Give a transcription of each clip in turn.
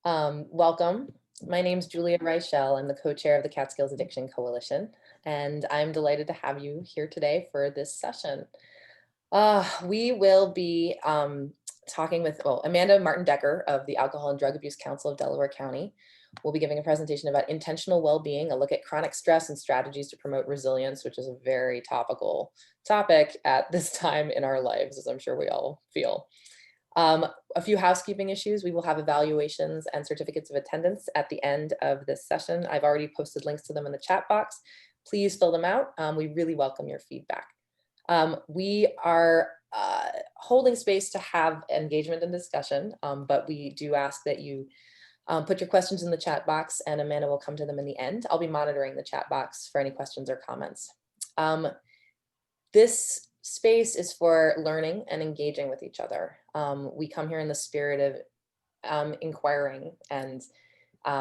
Welcome. My name is Julia Reichel. I'm the co-chair of the Catskills Addiction Coalition, and I'm delighted to have you here today for this session. We will be talking with Amanda Martin Decker of the Alcohol and Drug Abuse Council of Delaware County. We'll be giving a presentation about intentional well-being, a look at chronic stress and strategies to promote resilience, which is a very topical topic at this time in our lives, as I'm sure we all feel. A few housekeeping issues. We will have evaluations and certificates of attendance at the end of this session. I've already posted links to them in the chat box. Please fill them out. We really welcome your feedback. We are holding space to have engagement and discussion, but we do ask that you put your questions in the chat box and Amanda will come to them in the end. I'll be monitoring the chat box for any questions or comments. This space is for learning and engaging with each other. We come here in the spirit of inquiring and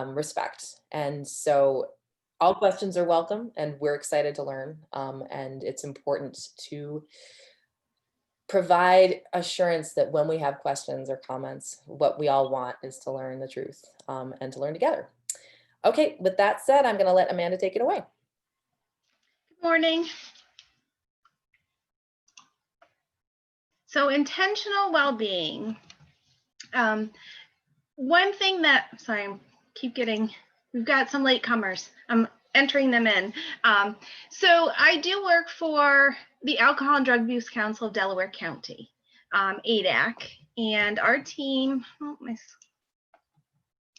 respect. And so all questions are welcome and we're excited to learn. And it's important to provide assurance that when we have questions or comments, what we all want is to learn the truth and to learn together. Okay, with that said, I'm going to let Amanda take it away. Good morning. So intentional well-being. One thing that, we've got some latecomers. I'm entering them in. So I do work for the Alcohol and Drug Abuse Council of Delaware County, ADAC, and our team,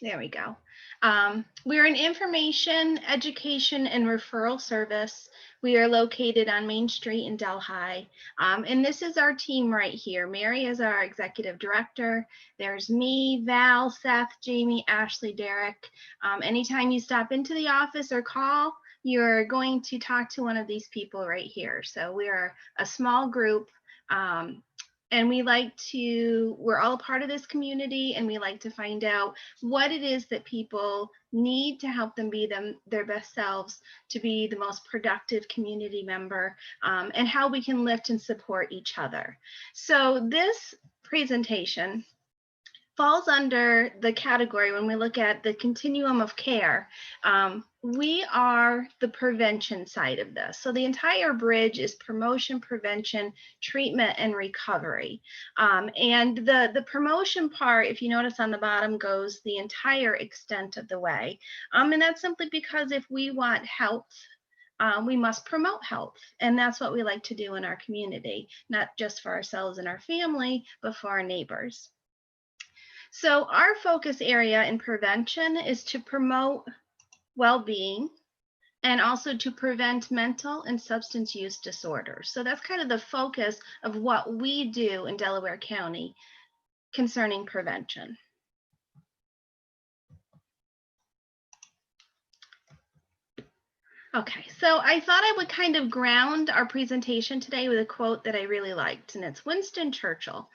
there we go. We're an information, education, and referral service. We are located on Main Street in Delhi. And this is our team right here. Mary is our executive director. There's me, Val, Seth, Jamie, Ashley, Derek. Anytime you stop into the office or call, you're going to talk to one of these people right here. So we are a small group. And we're all a part of this community, and we like to find out what it is that people need to help them be their best selves, to be the most productive community member, and how we can lift and support each other. So this presentation falls under the category, when we look at the continuum of care, we are the prevention side of this. So the entire bridge is promotion, prevention, treatment, and recovery. And the promotion part, if you notice on the bottom, goes the entire extent of the way. And that's simply because if we want health, we must promote health. And that's what we like to do in our community, not just for ourselves and our family, but for our neighbors. So our focus area in prevention is to promote well-being and also to prevent mental and substance use disorders. So that's kind of the focus of what we do in Delaware County concerning prevention. Okay, so I thought I would kind of ground our presentation today with a quote that I really liked, and it's Winston Churchill,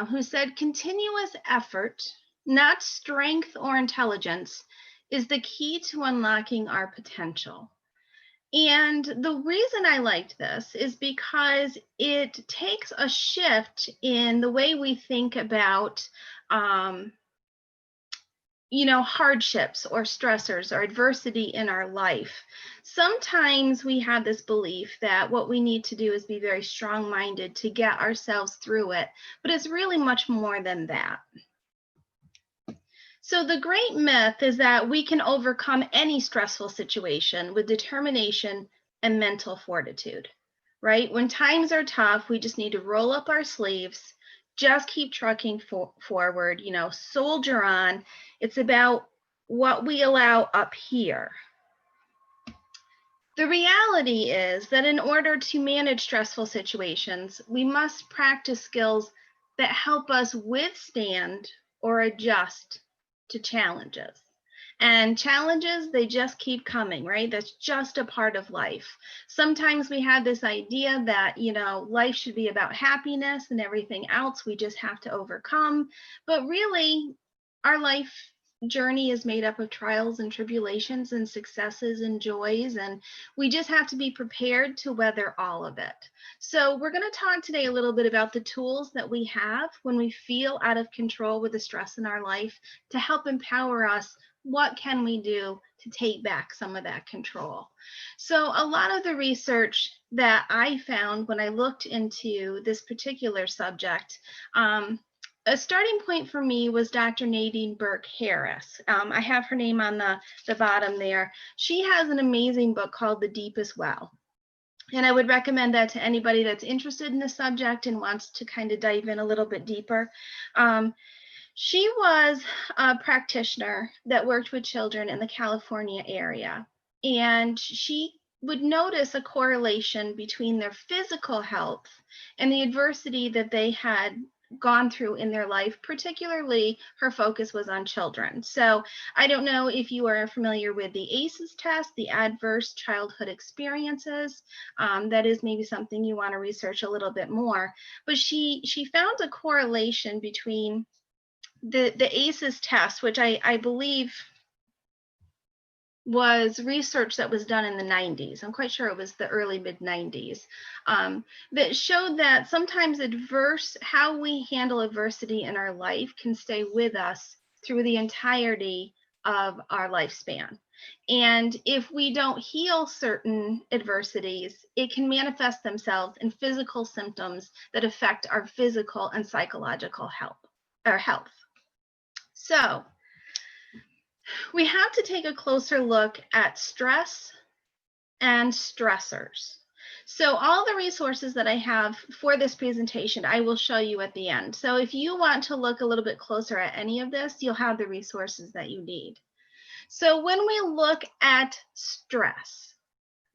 who said, "Continuous effort, not strength or intelligence, is the key to unlocking our potential." And the reason I liked this is because it takes a shift in the way we think about hardships or stressors or adversity in our life. Sometimes we have this belief that what we need to do is be very strong-minded to get ourselves through it, but it's really much more than that. So the great myth is that we can overcome any stressful situation with determination and mental fortitude, right? When times are tough, we just need to roll up our sleeves, just keep trucking forward, soldier on. It's about what we allow up here. The reality is that in order to manage stressful situations, we must practice skills that help us withstand or adjust to challenges. And challenges, they just keep coming, right? That's just a part of life. Sometimes we have this idea that, life should be about happiness and everything else we just have to overcome. But really, our life journey is made up of trials and tribulations and successes and joys, and we just have to be prepared to weather all of it. So we're going to talk today a little bit about the tools that we have when we feel out of control with the stress in our life to help empower us. What can we do to take back some of that control? So a lot of the research that I found when I looked into this particular subject, a starting point for me was Dr. Nadine Burke Harris. I have her name on the bottom there. She has an amazing book called The Deepest Well. And I would recommend that to anybody that's interested in the subject and wants to kind of dive in a little bit deeper. She was a practitioner that worked with children in the California area. And she would notice a correlation between their physical health and the adversity that they had gone through in their life. Particularly, her focus was on children. So I don't know if you are familiar with the ACEs test, the Adverse Childhood Experiences. That is maybe something you want to research a little bit more. But she found a correlation between the ACEs test, which I believe was research that was done in the 90s. I'm quite sure it was the early mid 90s, that showed that sometimes how we handle adversity in our life can stay with us through the entirety of our lifespan. And if we don't heal certain adversities, it can manifest themselves in physical symptoms that affect our physical and psychological health. So we have to take a closer look at stress and stressors. So all the resources that I have for this presentation, I will show you at the end. So if you want to look a little bit closer at any of this, you'll have the resources that you need. So when we look at stress,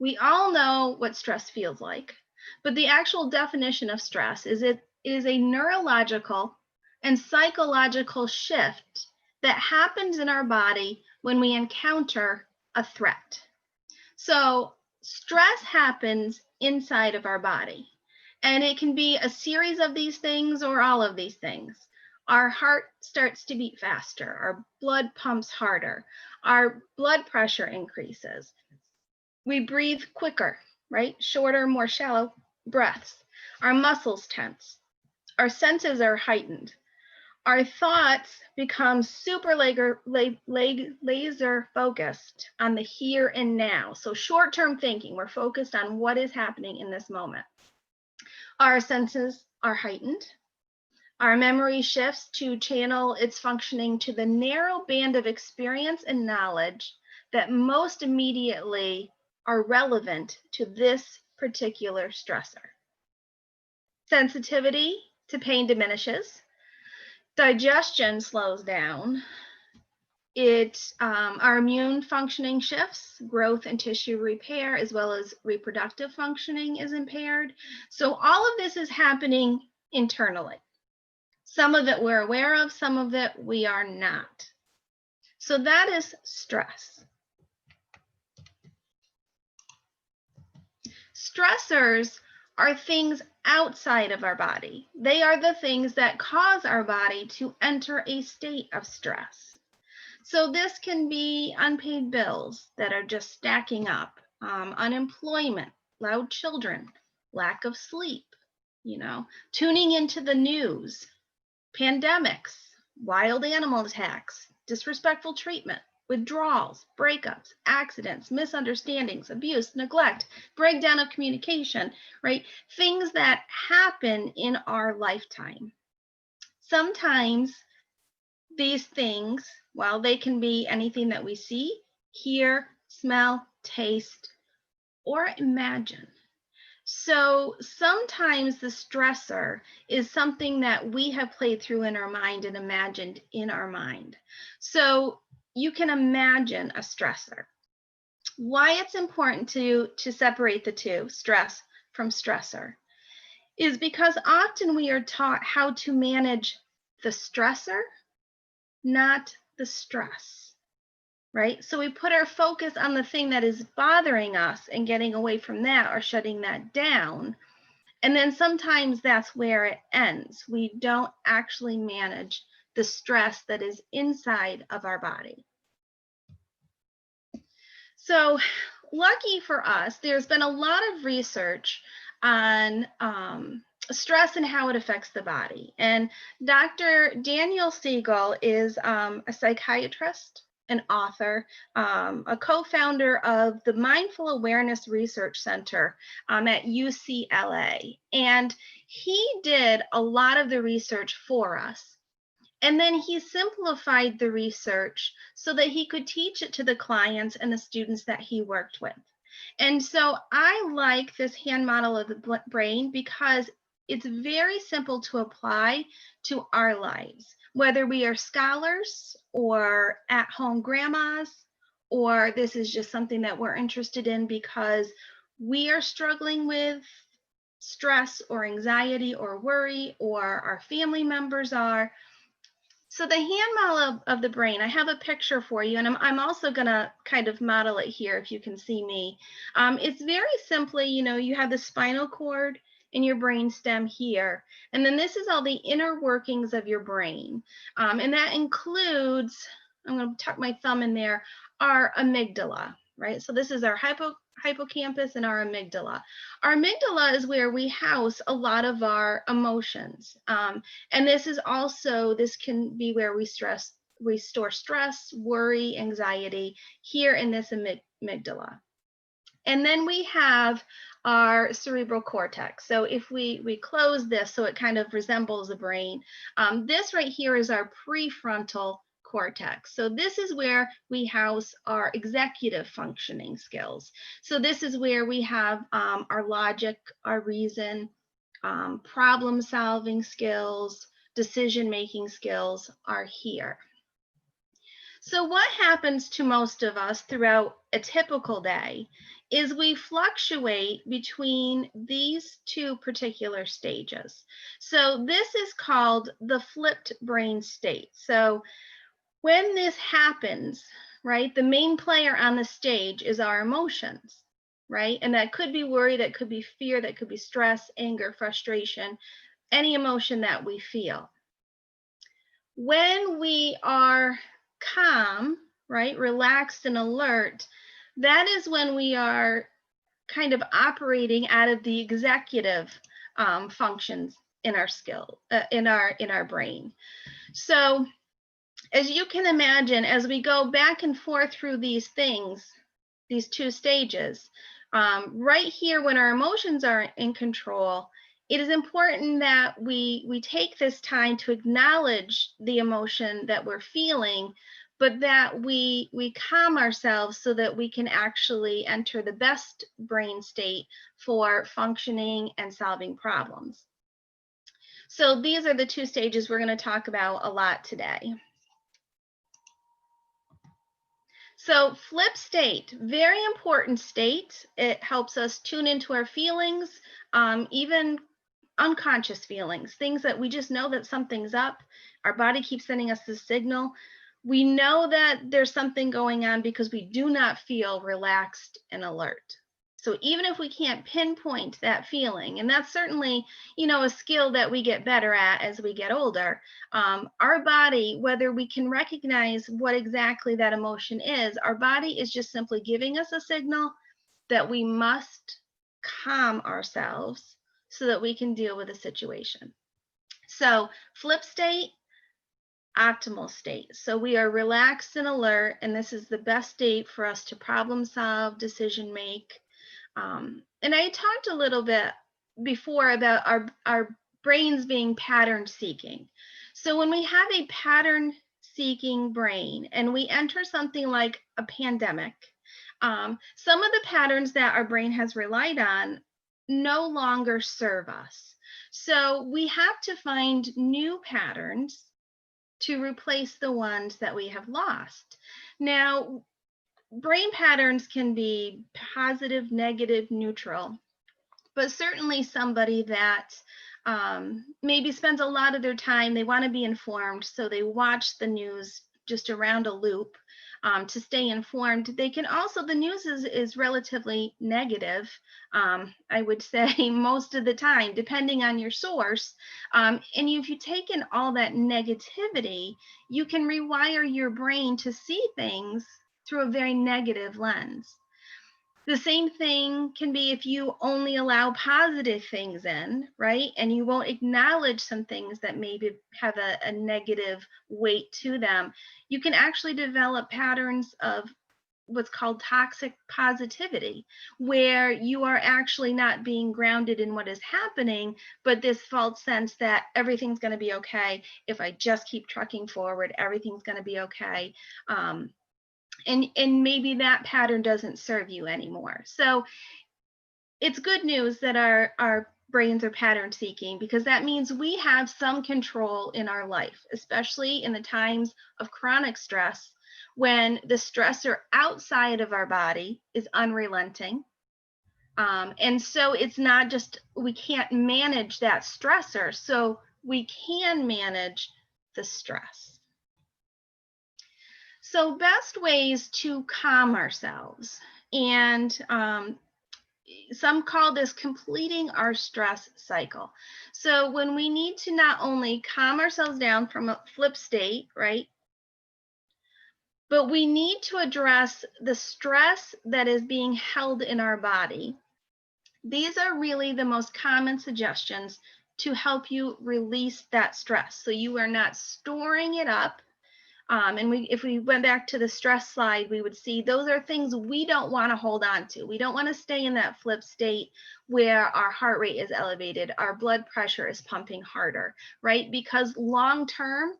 we all know what stress feels like, but the actual definition of stress is it is a neurological and psychological shift that happens in our body when we encounter a threat. So stress happens inside of our body, and it can be a series of these things or all of these things. Our heart starts to beat faster, our blood pumps harder, our blood pressure increases. We breathe quicker, right? Shorter, more shallow breaths. Our muscles tense. Our senses are heightened. Our thoughts become super laser focused on the here and now. So short-term thinking, we're focused on what is happening in this moment. Our senses are heightened. Our memory shifts to channel its functioning to the narrow band of experience and knowledge that most immediately are relevant to this particular stressor. Sensitivity to pain diminishes. Digestion slows down. Our immune functioning shifts, growth and tissue repair, as well as reproductive functioning is impaired. So all of this is happening internally. Some of it we're aware of, some of it we are not. So that is stress. Stressors are things outside of our body. They are the things that cause our body to enter a state of stress. So this can be unpaid bills that are just stacking up, unemployment, loud children, lack of sleep, tuning into the news, pandemics, wild animal attacks, disrespectful treatment, withdrawals, breakups, accidents, misunderstandings, abuse, neglect, breakdown of communication, right? Things that happen in our lifetime. Sometimes these things, while they can be anything that we see, hear, smell, taste, or imagine. So sometimes the stressor is something that we have played through in our mind and imagined in our mind. So you can imagine a stressor. Why it's important to separate the two, stress from stressor, is because often we are taught how to manage the stressor, not the stress, right? So we put our focus on the thing that is bothering us and getting away from that or shutting that down. And then sometimes that's where it ends. We don't actually manage the stress that is inside of our body. So lucky for us, there's been a lot of research on stress and how it affects the body. And Dr. Daniel Siegel is a psychiatrist, an author, a co-founder of the Mindful Awareness Research Center at UCLA. And he did a lot of the research for us. And then he simplified the research so that he could teach it to the clients and the students that he worked with. And so I like this hand model of the brain because it's very simple to apply to our lives, whether we are scholars or at-home grandmas, or this is just something that we're interested in because we are struggling with stress or anxiety or worry, or our family members are. So the hand model of the brain, I have a picture for you, and I'm also going to kind of model it here if you can see me. It's very simply, you have the spinal cord and your brain stem here, and then this is all the inner workings of your brain. And that includes, I'm going to tuck my thumb in there, our amygdala, right? So this is our hippocampus and our amygdala. Our amygdala is where we house a lot of our emotions. And this can be where we store stress, worry, anxiety here in this amygdala. And then we have our cerebral cortex. So if we close this so it kind of resembles a brain, this right here is our prefrontal cortex. So this is where we house our executive functioning skills. So this is where we have our logic, our reason, problem solving skills, decision making skills are here. So what happens to most of us throughout a typical day is we fluctuate between these two particular stages. So this is called the flipped brain state. So when this happens, right, the main player on the stage is our emotions, right? And that could be worry, that could be fear, that could be stress, anger, frustration, any emotion that we feel. When we are calm, right, relaxed and alert, that is when we are kind of operating out of the executive functions in our in our brain. So as you can imagine, as we go back and forth through these things, these two stages, right here when our emotions are in control, it is important that we take this time to acknowledge the emotion that we're feeling, but that we calm ourselves so that we can actually enter the best brain state for functioning and solving problems. So these are the two stages we're going to talk about a lot today. So flip state, very important state. It helps us tune into our feelings, even unconscious feelings, things that we just know that something's up. Our body keeps sending us this signal. We know that there's something going on because we do not feel relaxed and alert. So even if we can't pinpoint that feeling, and that's certainly, a skill that we get better at as we get older, our body, whether we can recognize what exactly that emotion is, our body is just simply giving us a signal that we must calm ourselves so that we can deal with a situation. So flip state, optimal state. So we are relaxed and alert, and this is the best state for us to problem solve, decision make. And I talked a little bit before about our brains being pattern seeking. So when we have a pattern seeking brain and we enter something like a pandemic, some of the patterns that our brain has relied on no longer serve us. So we have to find new patterns to replace the ones that we have lost. Now, brain patterns can be positive, negative, neutral, but certainly somebody that maybe spends a lot of their time, they want to be informed, so they watch the news just around a loop to stay informed. They can also, the news is relatively negative, I would say most of the time, depending on your source. And if you take in all that negativity, you can rewire your brain to see things through a very negative lens. The same thing can be if you only allow positive things in, right? And you won't acknowledge some things that maybe have a negative weight to them. You can actually develop patterns of what's called toxic positivity, where you are actually not being grounded in what is happening, but this false sense that everything's going to be okay. If I just keep trucking forward, everything's going to be okay. And maybe that pattern doesn't serve you anymore. So it's good news that our brains are pattern seeking, because that means we have some control in our life, especially in the times of chronic stress, when the stressor outside of our body is unrelenting. And so it's not just, we can't manage that stressor, so we can manage the stress. So best ways to calm ourselves, and some call this completing our stress cycle. So when we need to not only calm ourselves down from a flip state, right, but we need to address the stress that is being held in our body. These are really the most common suggestions to help you release that stress, so you are not storing it up. And if we went back to the stress slide, we would see those are things we don't want to hold on to. We don't want to stay in that flip state where our heart rate is elevated, our blood pressure is pumping harder, right? Because long term,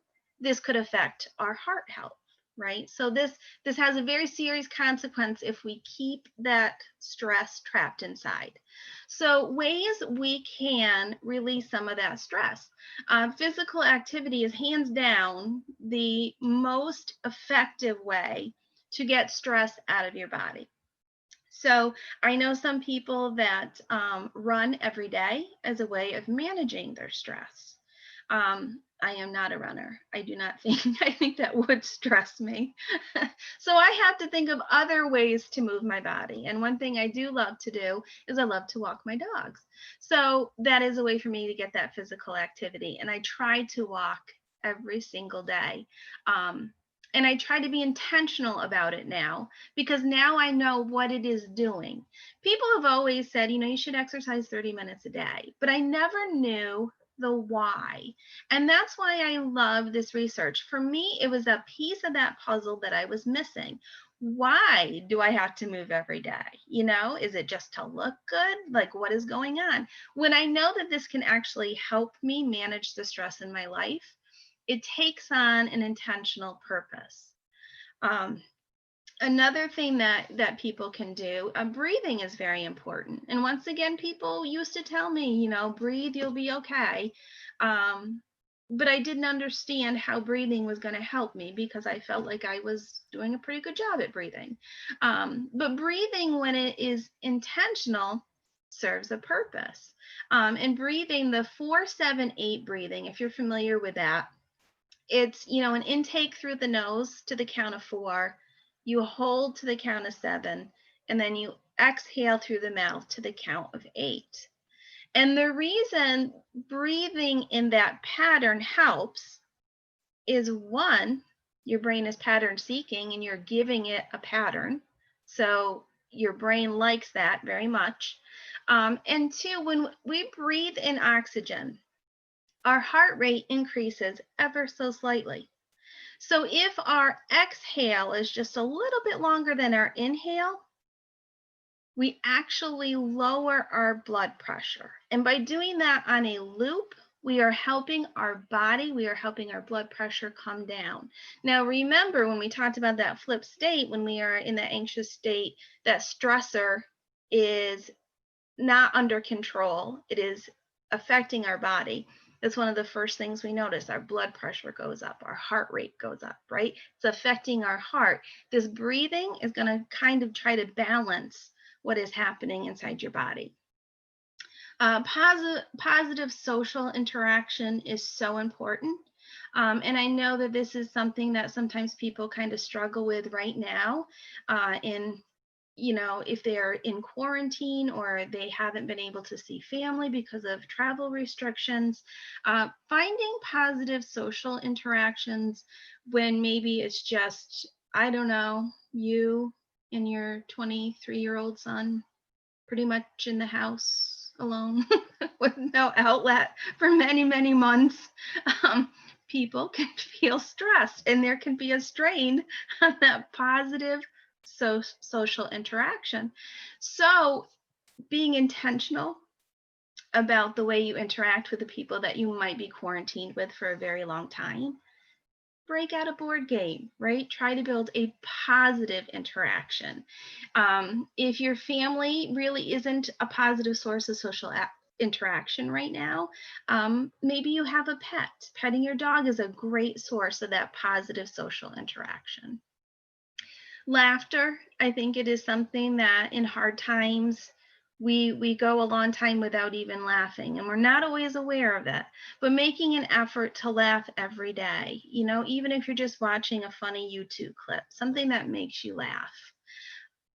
this could affect our heart health, right? So this has a very serious consequence if we keep that stress trapped inside. So ways we can release some of that stress. Physical activity is hands down the most effective way to get stress out of your body. So I know some people that run every day as a way of managing their stress. I am not a runner. I do not I think that would stress me. So I have to think of other ways to move my body. And one thing I do love to do is I love to walk my dogs. So that is a way for me to get that physical activity. And I try to walk every single day. And I try to be intentional about it now, because now I know what it is doing. People have always said, you should exercise 30 minutes a day, but I never knew the why. And that's why I love this research. For me, it was a piece of that puzzle that I was missing. Why do I have to move every day? Is it just to look good? Like, what is going on? When I know that this can actually help me manage the stress in my life, it takes on an intentional purpose. Another thing that people can do, breathing is very important. And once again, people used to tell me, breathe, you'll be okay. But I didn't understand how breathing was going to help me, because I felt like I was doing a pretty good job at breathing. But breathing, when it is intentional, serves a purpose. And breathing, the 4-7-8 breathing, if you're familiar with that, it's, an intake through the nose to the count of 4. You hold to the count of 7, and then you exhale through the mouth to the count of 8. And the reason breathing in that pattern helps is, one, your brain is pattern seeking and you're giving it a pattern. So your brain likes that very much. And two, when we breathe in oxygen, our heart rate increases ever so slightly. So if our exhale is just a little bit longer than our inhale, we actually lower our blood pressure. And by doing that on a loop, we are helping our body, we are helping our blood pressure come down. Now, remember when we talked about that flip state, when we are in that anxious state, that stressor is not under control. It is affecting our body. That's one of the first things we notice. Our blood pressure goes up, our heart rate goes up, right? It's affecting our heart. This breathing is going to kind of try to balance what is happening inside your body. Positive social interaction is so important. And I know that this is something that sometimes people kind of struggle with right now, in if they're in quarantine or they haven't been able to see family because of travel restrictions, finding positive social interactions when maybe it's just, I don't know, you and your 23-year-old son pretty much in the house alone with no outlet for many, many months. Um, People can feel stressed and there can be a strain on that positive social interaction. So being intentional about the way you interact with the people that you might be quarantined with for a very long time, break out a board game, right? Try to build a positive interaction. If your family really isn't a positive source of social interaction right now, maybe you have a pet. Petting your dog is a great source of that positive social interaction. Laughter, I think it is something that in hard times we go a long time without even laughing, and we're not always aware of it. But making an effort to laugh every day, even if you're just watching a funny YouTube clip, something that makes you laugh.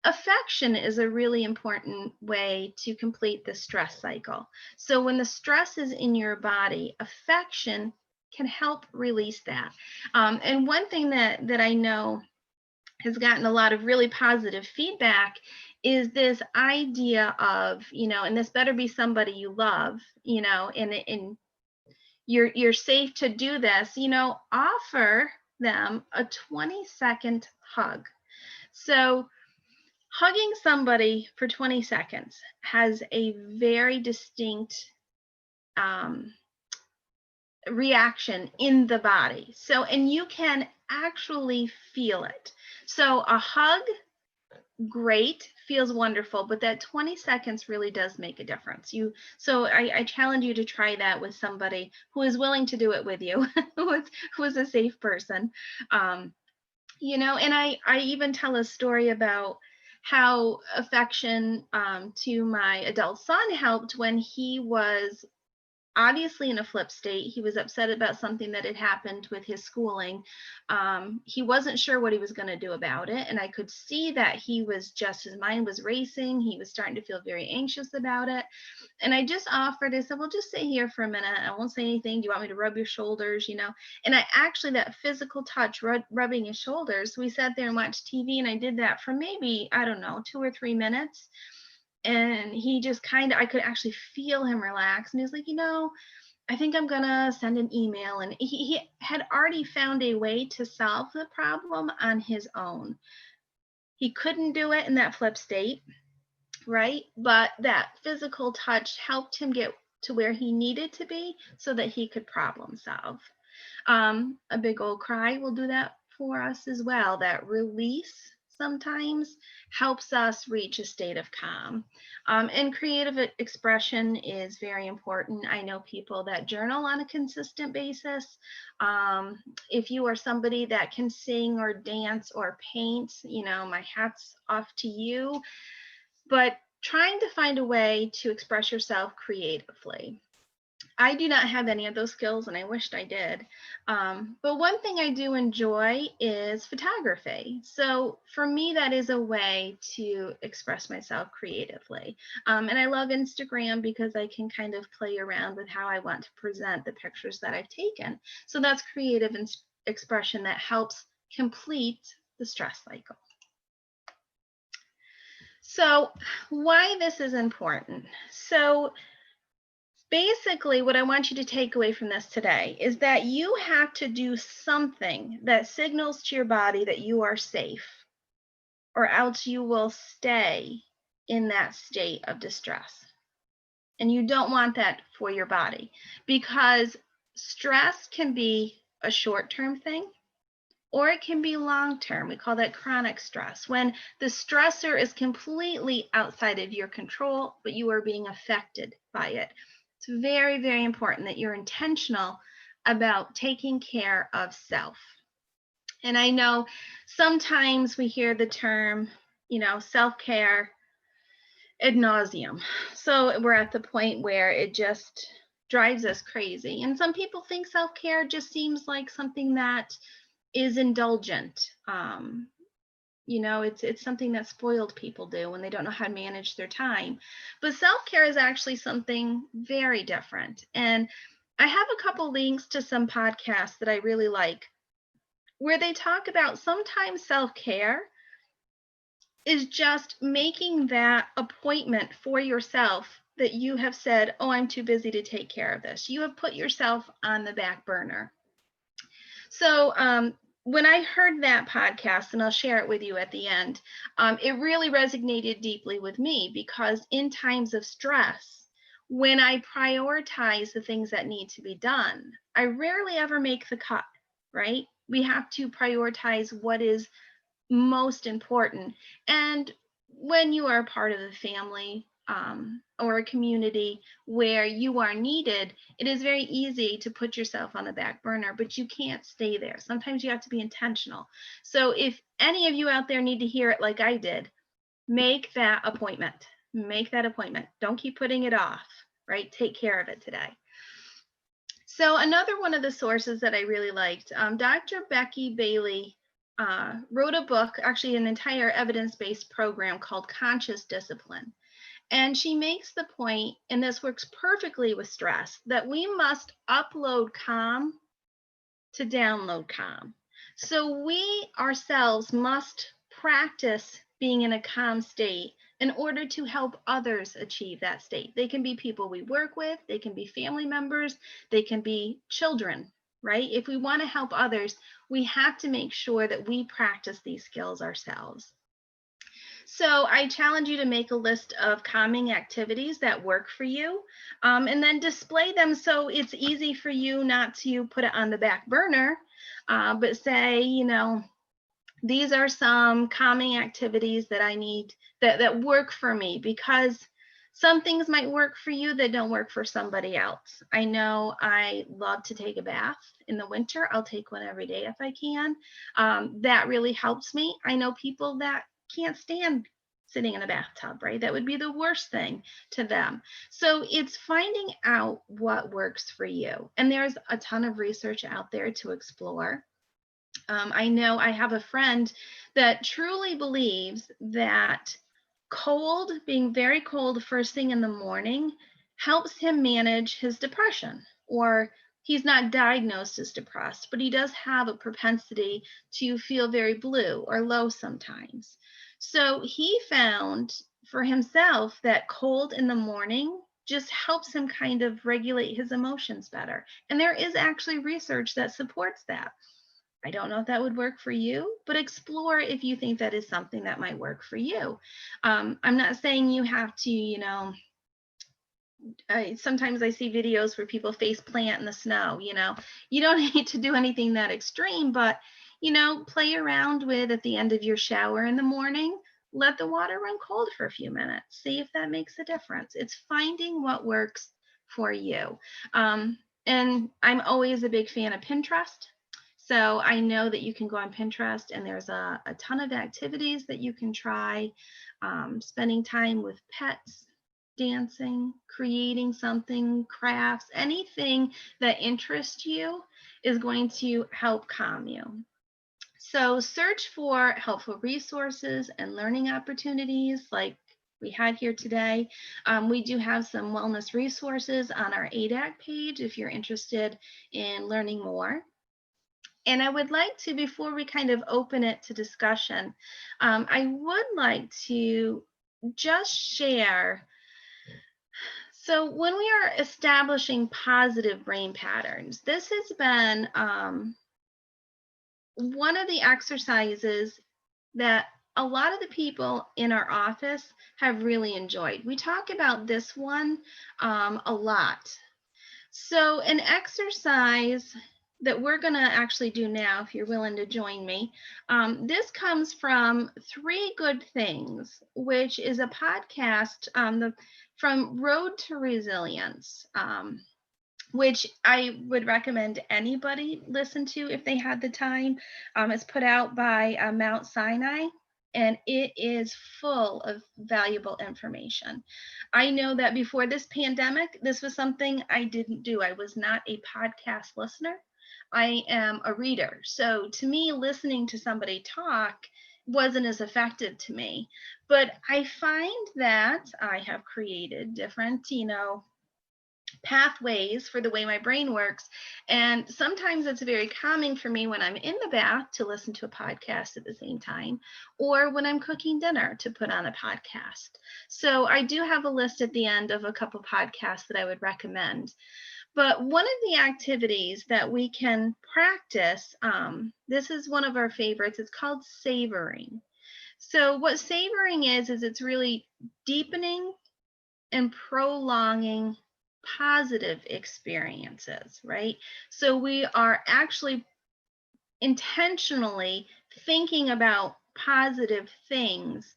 Affection is a really important way to complete the stress cycle. So when the stress is in your body, affection can help release that. And one thing that I know has gotten a lot of really positive feedback is this idea of, and this better be somebody you love, and you're safe to do this, offer them a 20-second hug. So hugging somebody for 20 seconds has a very distinct reaction in the body. So, and you can actually feel it. So a hug, great, feels wonderful, but that 20 seconds really does make a difference. So I challenge you to try that with somebody who is willing to do it with you, who is a safe person. And I even tell a story about how affection to my adult son helped when he was obviously in a flip state. He was upset about something that had happened with his schooling. He wasn't sure what he was going to do about it. And I could see that his mind was racing. He was starting to feel very anxious about it. And I just offered, I said, well, just sit here for a minute. I won't say anything. Do you want me to rub your shoulders? And I actually, that physical touch, rubbing his shoulders. So we sat there and watched TV, and I did that for maybe, I don't know, 2 or 3 minutes. And he just I could actually feel him relax. And he was like, I think I'm going to send an email. And he had already found a way to solve the problem on his own. He couldn't do it in that flip state, right? But that physical touch helped him get to where he needed to be so that he could problem solve. A big old cry will do that for us as well. That release sometimes helps us reach a state of calm. And creative expression is very important. I know people that journal on a consistent basis. If you are somebody that can sing or dance or paint, my hat's off to you. But trying to find a way to express yourself creatively. I do not have any of those skills, and I wished I did. But one thing I do enjoy is photography. So for me, that is a way to express myself creatively. And I love Instagram because I can kind of play around with how I want to present the pictures that I've taken. So that's creative expression that helps complete the stress cycle. So why this is important. So basically, what I want you to take away from this today is that you have to do something that signals to your body that you are safe, or else you will stay in that state of distress. And you don't want that for your body, because stress can be a short-term thing, or it can be long-term. We call that chronic stress, when the stressor is completely outside of your control, but you are being affected by it. It's very, very important that you're intentional about taking care of self. And I know sometimes we hear the term, self-care ad nauseum. So we're at the point where it just drives us crazy. And some people think self-care just seems like something that is indulgent. It's something that spoiled people do when they don't know how to manage their time. But self-care is actually something very different. And I have a couple links to some podcasts that I really like where they talk about sometimes self-care is just making that appointment for yourself that you have said, oh, I'm too busy to take care of this. You have put yourself on the back burner. So when I heard that podcast, and I'll share it with you at the end, it really resonated deeply with me because in times of stress, when I prioritize the things that need to be done, I rarely ever make the cut, right? We have to prioritize what is most important. And when you are a part of a family or a community where you are needed, it is very easy to put yourself on the back burner, but you can't stay there. Sometimes you have to be intentional. So if any of you out there need to hear it like I did, make that appointment. Make that appointment. Don't keep putting it off, right? Take care of it today. So another one of the sources that I really liked, Dr. Becky Bailey wrote a book, actually an entire evidence-based program called Conscious Discipline. And she makes the point, and this works perfectly with stress, that we must upload calm to download calm. So we ourselves must practice being in a calm state in order to help others achieve that state. They can be people we work with, they can be family members, they can be children, right? If we want to help others, we have to make sure that we practice these skills ourselves. So I challenge you to make a list of calming activities that work for you, and then display them so it's easy for you not to put it on the back burner, but say, these are some calming activities that I need that work for me, because some things might work for you that don't work for somebody else. I know I love to take a bath in the winter. I'll take one every day if I can. That really helps me. I know people that can't stand sitting in a bathtub, right? That would be the worst thing to them. So it's finding out what works for you. And there's a ton of research out there to explore. I know I have a friend that truly believes that being very cold first thing in the morning helps him manage his depression. Or he's not diagnosed as depressed, but he does have a propensity to feel very blue or low sometimes. So he found for himself that cold in the morning just helps him kind of regulate his emotions better. And there is actually research that supports that. I don't know if that would work for you, but explore if you think that is something that might work for you. I'm not saying you have to, sometimes I see videos where people face plant in the snow, you don't need to do anything that extreme, but, play around with at the end of your shower in the morning, let the water run cold for a few minutes, see if that makes a difference. It's finding what works for you. And I'm always a big fan of Pinterest. So I know that you can go on Pinterest and there's a ton of activities that you can try, spending time with pets, dancing, creating something, crafts, anything that interests you is going to help calm you. So search for helpful resources and learning opportunities like we had here today. We do have some wellness resources on our ADAC page if you're interested in learning more. And I would like to, before we kind of open it to discussion, I would like to just share. So when we are establishing positive brain patterns, this has been one of the exercises that a lot of the people in our office have really enjoyed. We talk about this one a lot. So an exercise that we're going to actually do now, if you're willing to join me, this comes from Three Good Things, which is a podcast from Road to Resilience, which I would recommend anybody listen to if they had the time. It's put out by Mount Sinai. and it is full of valuable information. I know that before this pandemic, this was something I didn't do. I was not a podcast listener. I am a reader. So to me, listening to somebody talk wasn't as effective to me. But I find that I have created different, pathways for the way my brain works. And sometimes it's very calming for me when I'm in the bath to listen to a podcast at the same time, or when I'm cooking dinner to put on a podcast. So I do have a list at the end of a couple podcasts that I would recommend. But one of the activities that we can practice, this is one of our favorites, it's called savoring. So what savoring is it's really deepening and prolonging positive experiences, right? So we are actually intentionally thinking about positive things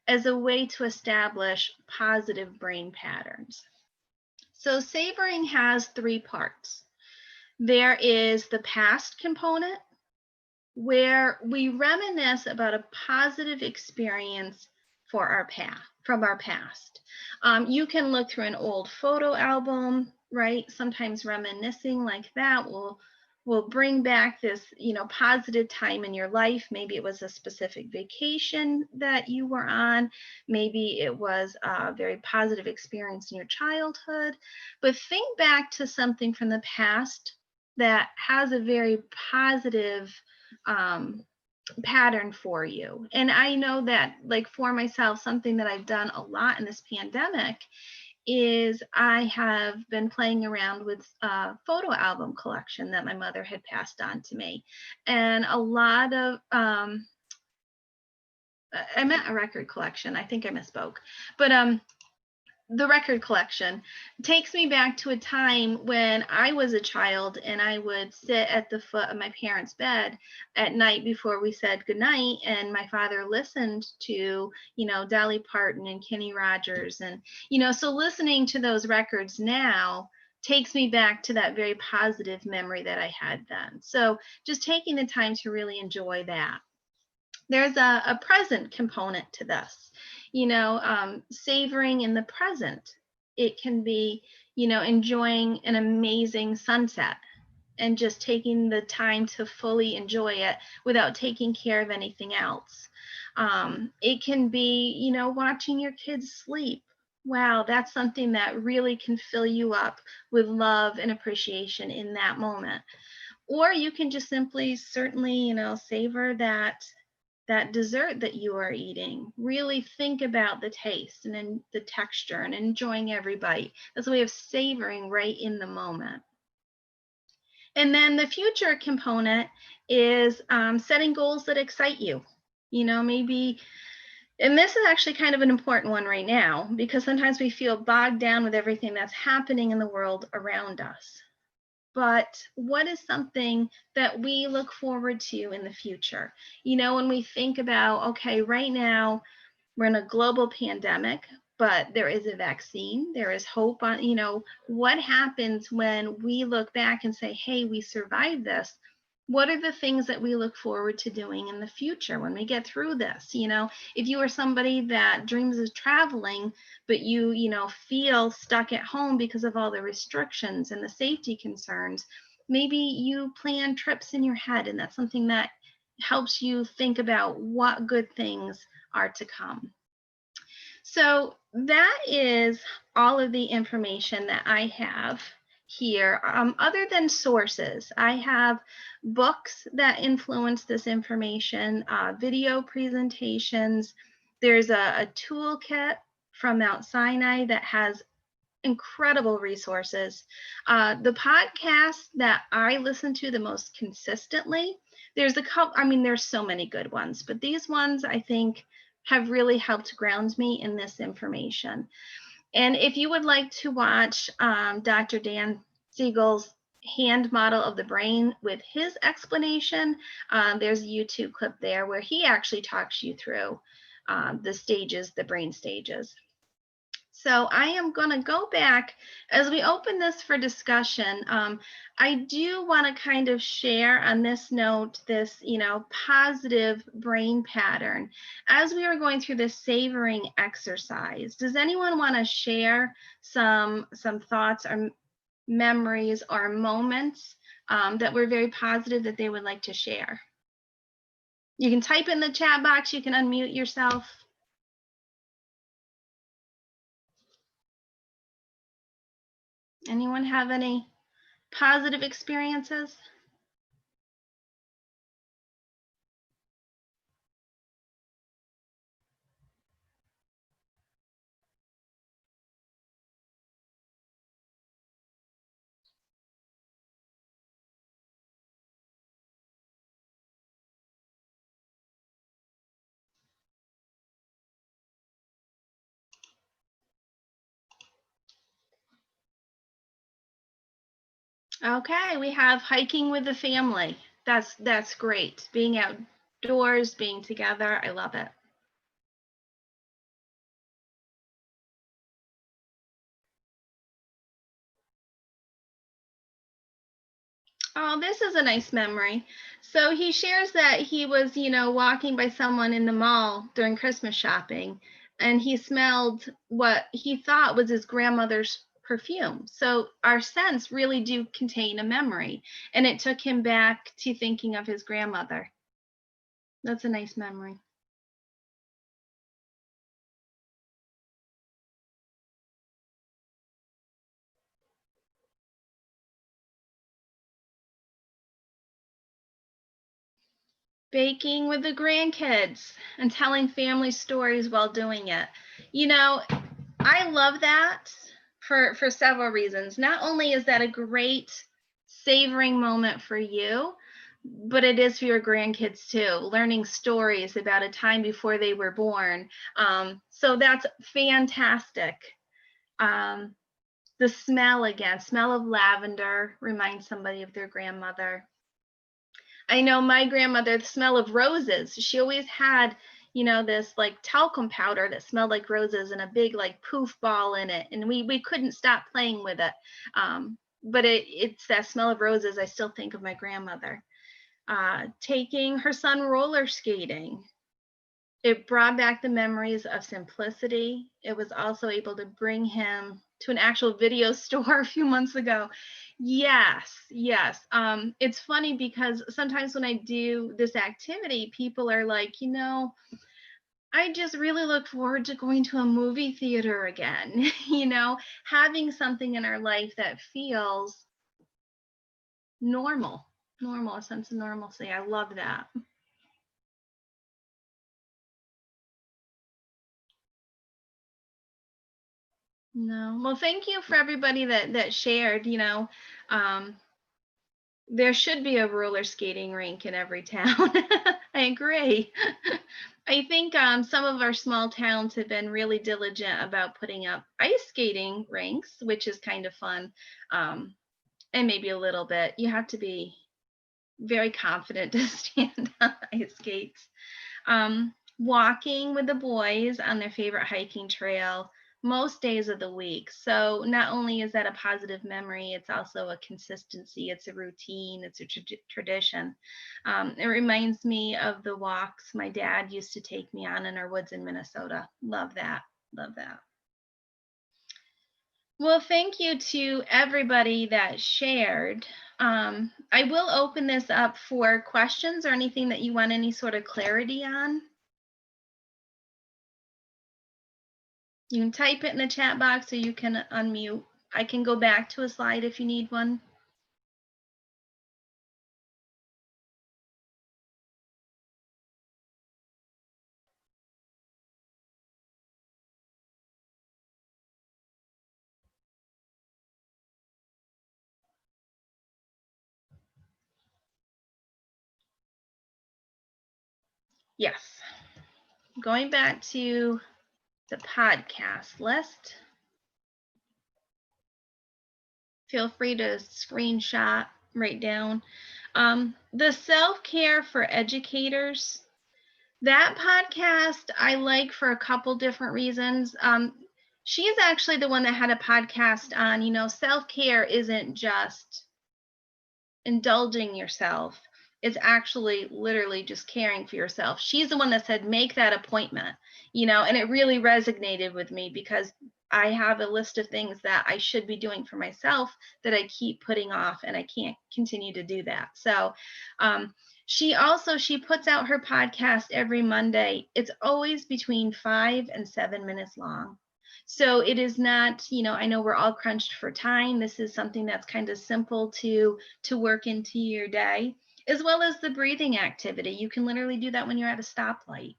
as a way to establish positive brain patterns. So savoring has three parts. There is the past component, where we reminisce about a positive experience from our past. You can look through an old photo album, right? Sometimes reminiscing like that will bring back this, positive time in your life. Maybe it was a specific vacation that you were on. Maybe it was a very positive experience in your childhood. But think back to something from the past that has a very positive pattern for you. And I know that, like, for myself, something that I've done a lot in this pandemic is I have been playing around with a photo album collection that my mother had passed on to me. And a lot of, I meant a record collection. I think I misspoke. But the record collection takes me back to a time when I was a child and I would sit at the foot of my parents' bed at night before we said goodnight, and my father listened to, Dolly Parton and Kenny Rogers. And, so listening to those records now takes me back to that very positive memory that I had then. So just taking the time to really enjoy that. There's a present component to this, savoring in the present. It can be, enjoying an amazing sunset and just taking the time to fully enjoy it without taking care of anything else. It can be, watching your kids sleep. Wow, that's something that really can fill you up with love and appreciation in that moment. Or you can just simply, certainly, savor that dessert that you are eating. Really think about the taste and then the texture and enjoying every bite. That's a way of savoring right in the moment. And then the future component is setting goals that excite you. Maybe, and this is actually kind of an important one right now, because sometimes we feel bogged down with everything that's happening in the world around us. But what is something that we look forward to in the future? When we think about, okay, right now we're in a global pandemic, but there is a vaccine, there is hope on, what happens when we look back and say, hey, we survived this? What are the things that we look forward to doing in the future when we get through this? If you are somebody that dreams of traveling, but you feel stuck at home because of all the restrictions and the safety concerns, maybe you plan trips in your head, and that's something that helps you think about what good things are to come. So that is all of the information that I have here. Other than sources, I have books that influence this information, video presentations. There's a toolkit from Mount Sinai that has incredible resources. The podcast that I listen to the most consistently, there's a couple, there's so many good ones, but these ones I think have really helped ground me in this information. And if you would like to watch Dr. Dan Siegel's hand model of the brain with his explanation, there's a YouTube clip there where he actually talks you through the stages, the brain stages. So I am going to go back as we open this for discussion. I do want to kind of share on this note, this, positive brain pattern. As we are going through this savoring exercise, does anyone want to share some thoughts or memories or moments that were very positive that they would like to share? You can type in the chat box, you can unmute yourself. Anyone have any positive experiences? Okay, we have hiking with the family. That's great. Being outdoors, being together, I love it. Oh, this is a nice memory. So he shares that he was, walking by someone in the mall during Christmas shopping, and he smelled what he thought was his grandmother's perfume. So our scents really do contain a memory, and it took him back to thinking of his grandmother. That's a nice memory. Baking with the grandkids and telling family stories while doing it. I love that for several reasons. Not only is that a great savoring moment for you, but it is for your grandkids too, learning stories about a time before they were born. So that's fantastic. The smell of lavender reminds somebody of their grandmother. I know my grandmother, the smell of roses. She always had, this like talcum powder that smelled like roses and a big like poof ball in it. And we couldn't stop playing with it. But it's that smell of roses. I still think of my grandmother. Taking her son roller skating. It brought back the memories of simplicity. It was also able to bring him to an actual video store a few months ago. Yes. It's funny because sometimes when I do this activity, people are like, I just really look forward to going to a movie theater again. Having something in our life that feels normal, a sense of normalcy. I love that. No. Well, thank you for everybody that shared, there should be a roller skating rink in every town. I agree. I think some of our small towns have been really diligent about putting up ice skating rinks, which is kind of fun. And maybe a little bit. You have to be very confident to stand on ice skates. Walking with the boys on their favorite hiking trail most days of the week. So not only is that a positive memory, it's also a consistency, it's a routine, it's a tradition. It reminds me of the walks my dad used to take me on in our woods in Minnesota. Love that. Well, thank you to everybody that shared. I will open this up for questions or anything that you want any sort of clarity on. You can type it in the chat box or you can unmute. I can go back to a slide if you need one. Yes. Going back to the podcast list. Feel free to screenshot, write down. The self-care for educators. That podcast I like for a couple different reasons. She is actually the one that had a podcast on, self-care isn't just indulging yourself. It's actually literally just caring for yourself. She's the one that said, make that appointment, and it really resonated with me because I have a list of things that I should be doing for myself that I keep putting off, and I can't continue to do that. So, she puts out her podcast every Monday. It's always between 5 and 7 minutes long. So it is not, I know we're all crunched for time. This is something that's kind of simple to work into your day, as well as the breathing activity. You can literally do that when you're at a stoplight.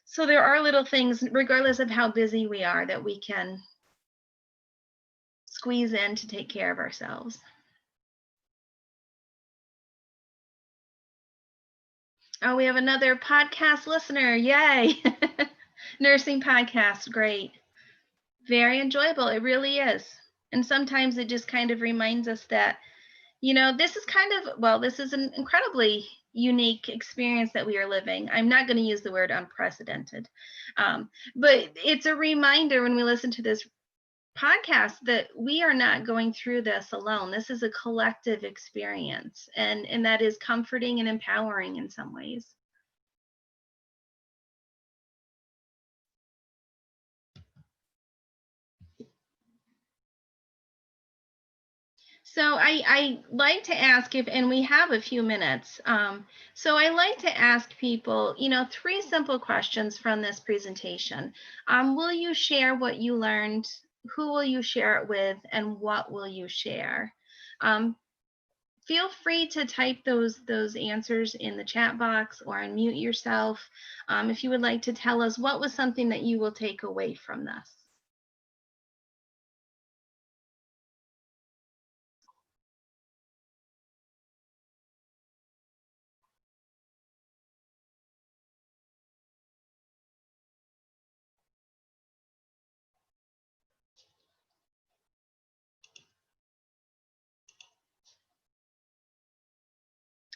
So there are little things, regardless of how busy we are, that we can squeeze in to take care of ourselves. Oh, we have another podcast listener. Yay. Nursing podcast. Great. Very enjoyable. It really is. And sometimes it just kind of reminds us that, this is an incredibly unique experience that we are living. I'm not going to use the word unprecedented, but it's a reminder when we listen to this podcast that we are not going through this alone. This is a collective experience, and that is comforting and empowering in some ways. So I like to ask and we have a few minutes. So I like to ask people, 3 simple questions from this presentation. Will you share what you learned? Who will you share it with? And what will you share? Feel free to type those answers in the chat box or unmute yourself if you would like to tell us what was something that you will take away from this.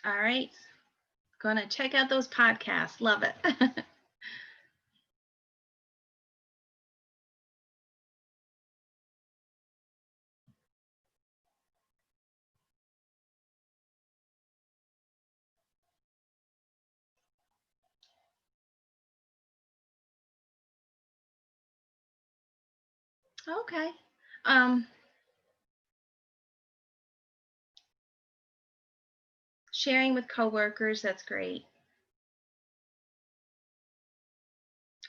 All right. Gonna check out those podcasts. Love it. Okay. Sharing with coworkers, that's great.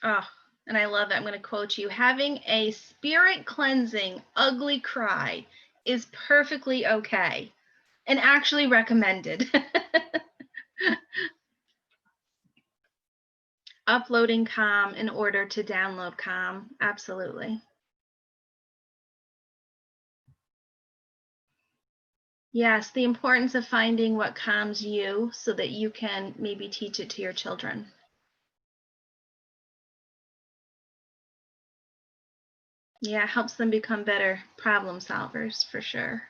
Oh, and I love that. I'm going to quote you. Having a spirit cleansing, ugly cry is perfectly okay and actually recommended. Uploading Calm in order to download Calm. Absolutely. Yes, the importance of finding what calms you so that you can maybe teach it to your children. Yeah, it helps them become better problem solvers for sure.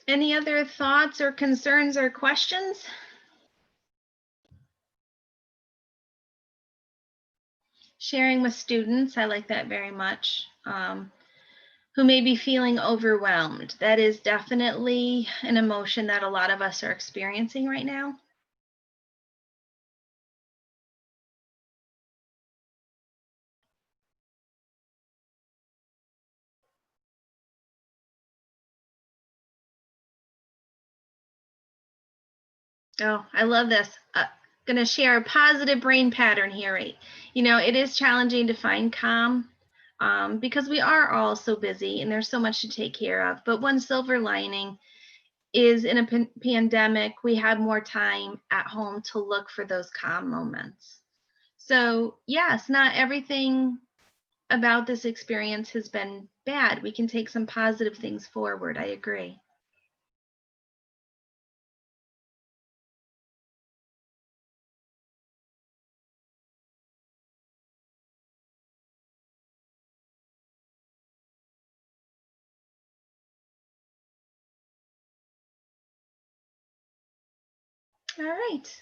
Any other thoughts or concerns or questions? Sharing with students, I like that very much, who may be feeling overwhelmed. That is definitely an emotion that a lot of us are experiencing right now. Oh, I love this. Going to share a positive brain pattern here. It is challenging to find calm because we are all so busy and there's so much to take care of. But one silver lining is in a pandemic, we have more time at home to look for those calm moments. So yes, not everything about this experience has been bad. We can take some positive things forward. I agree. All right.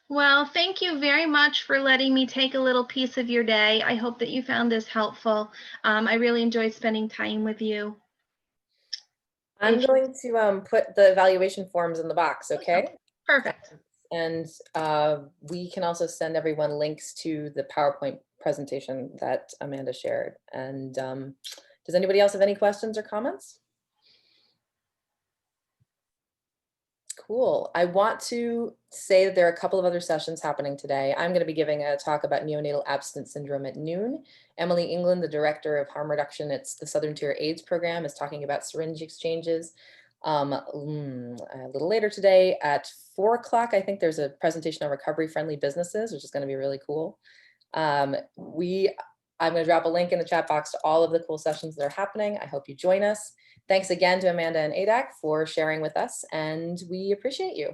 Well, thank you very much for letting me take a little piece of your day. I hope that you found this helpful. I really enjoyed spending time with you. I'm going to put the evaluation forms in the box, okay? Perfect. And we can also send everyone links to the PowerPoint presentation that Amanda shared. And does anybody else have any questions or comments? Cool. I want to say that there are a couple of other sessions happening today. I'm going to be giving a talk about neonatal abstinence syndrome at noon. Emily England, the director of harm reduction, it's the Southern Tier AIDS program, is talking about syringe exchanges. A little later today at 4 o'clock, I think there's a presentation on recovery-friendly businesses, which is going to be really cool. I'm going to drop a link in the chat box to all of the cool sessions that are happening. I hope you join us. Thanks again to Amanda and ADAC for sharing with us, and we appreciate you.